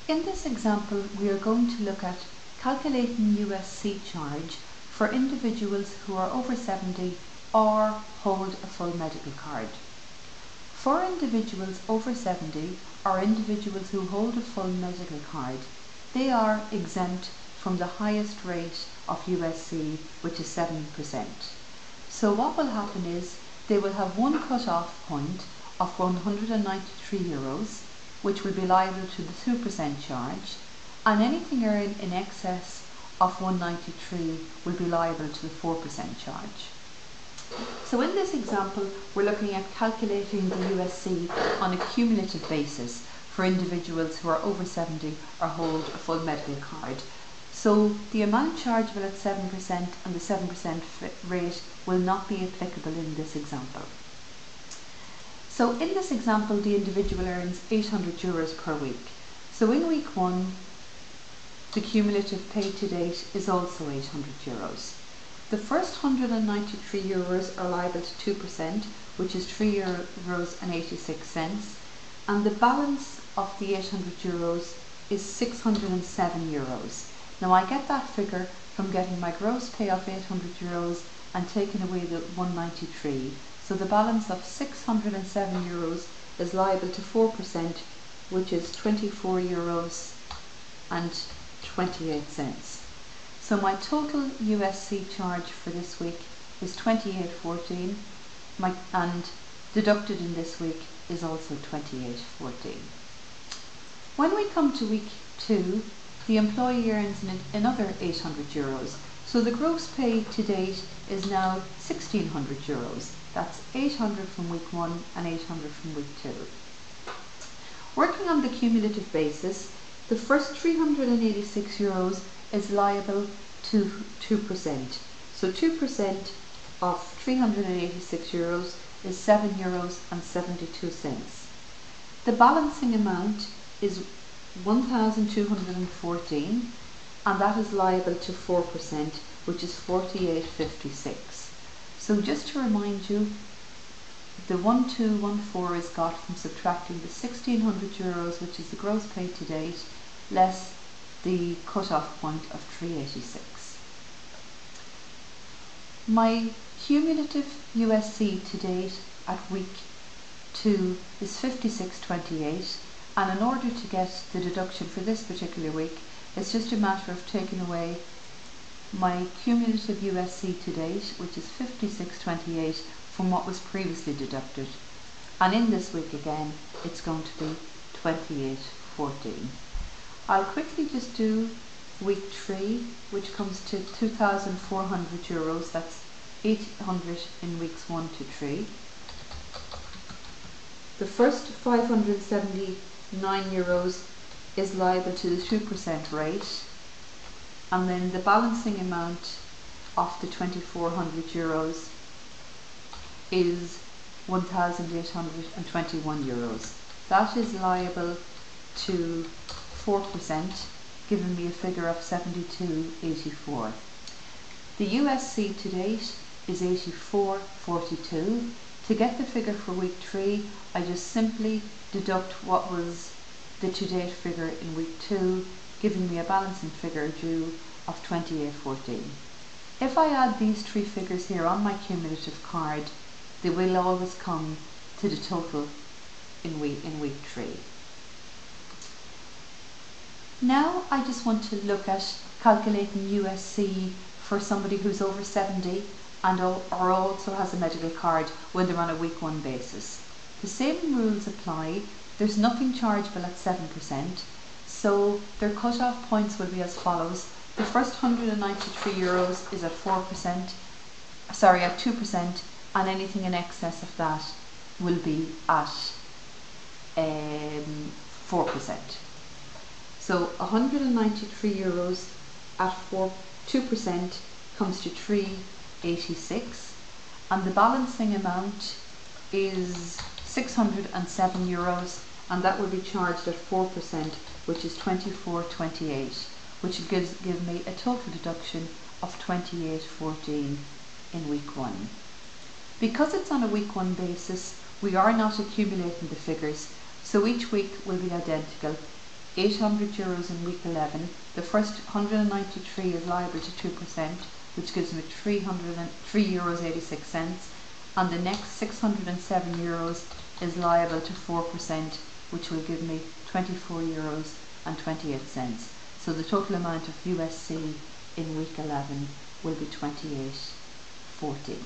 In this example, we are going to look at calculating USC charge for individuals who are over 70 or hold a full medical card. For individuals over 70 or individuals who hold a full medical card, they are exempt from the highest rate of USC, which is 7%. So what will happen is they will have one cut-off point of €193, which will be liable to the 2% charge, and anything earned in excess of 193 will be liable to the 4% charge. So in this example, we're looking at calculating the USC on a cumulative basis for individuals who are over 70 or hold a full medical card. So the amount chargeable at 7% and the 7% rate will not be applicable in this example. So in this example, the individual earns €800 per week. So in week 1, the cumulative pay to date is also €800. The first €193 are liable to 2%, which is €3.86, and the balance of the €800 is €607. Now I get that figure from getting my gross pay of €800 and taking away the 193. So the balance of €607 is liable to 4%, which is €24.28. So my total USC charge for this week is $28.14, and deducted in this week is also $28.14. When we come to week 2, the employee earns another €800. So the gross pay to date is now €1,600. That's 800 from week 1 and 800 from week 2. Working on the cumulative basis, the first €386 is liable to 2%. So 2% of €386 is €7.72. The balancing amount is 1,214, and that is liable to 4%, which is $48.56. So just to remind you, the 1,214 is got from subtracting the €1,600, which is the gross pay to date, less the cut-off point of 386. My cumulative USC to date at week 2 is 56.28, and in order to get the deduction for this particular week, it's just a matter of taking away my cumulative USC to date, which is 56.28, from what was previously deducted. And in this week again, it's going to be 28.14. I'll quickly just do week 3, which comes to €2,400. That's 800 in weeks 1 to 3. The first €579 is liable to the 2% rate, and then the balancing amount of the €2,400 is €1,821. That is liable to 4%, giving me a figure of 72.84. The USC to date is 84.42. To get the figure for week 3, I just simply deduct what was the to date figure in week 2, giving me a balancing figure due of 28.14. If I add these 3 figures here on my cumulative card, they will always come to the total in week 3. Now I just want to look at calculating USC for somebody who's over 70 and or also has a medical card when they're on a week 1 basis. The same rules apply. There's nothing chargeable at 7%, so their cut-off points will be as follows. The first €193 is at 2%, and anything in excess of that will be at 4%. So €193 at 2% comes to 386, and the balancing amount is €607, and that will be charged at 4%, which is 24.28, which gives me a total deduction of 28.14 in week 1. Because it's on a week 1 basis, we are not accumulating the figures, so each week will be identical €800 in week 11. The first 193 is liable to 2%, which gives me €3.86, and the next €607 is liable to 4%, which will give me €24.28. So the total amount of USC in week 11 will be 28.14.